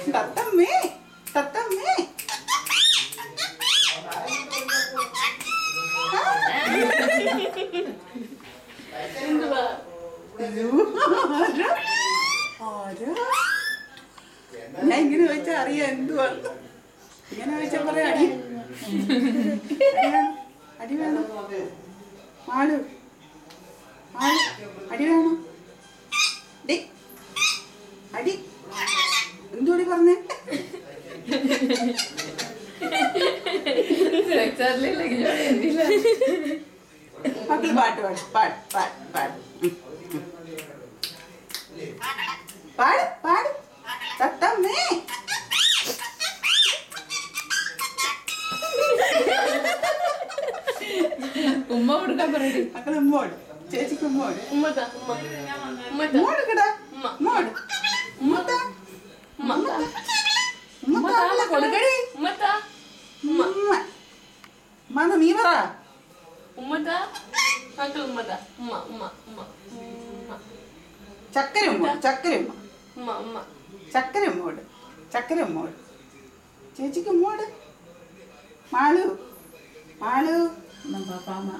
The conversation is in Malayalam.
തത്തമ്മേ തത്തമ്മേ തത്തമ്മേ ഞാൻ ഇങ്ങനെ ചോദിച്ചാൽ അറിയാം എന്തുവാ ഇങ്ങനെ ചോദിച്ചാൽ പറയാം അടി അടി വേണം മാളു മാളു അടി വേണം ഡി അടി എന്തുകൂടി പറഞ്ഞേ മക്കള് പാട്ട് പാട് പാട് പാട് പാട് പാട് പാട് തത്തമ്മേ ഉമ്മ കൊടുക്കാൻ പറയട്ടെ മക്കള് ഉമ്മോട് ചേച്ചിക്ക് ഉമ്മോട് ഉമ്മോടുക്കടാ ഉമ്മോട് ഉമ്മത്താ ഉമ്മത്താ കൊടുക്കടി ഉമ്മ നീ പറ ചക്കര ഉമ്മോട് ചക്കര ഉമ്മ ചക്കര ഉമ്മോട് ചക്കര ഉമ്മോട് ചേച്ചിക്ക് ഉമ്മോട് മാളു മാളു പാപ്പാമ്മ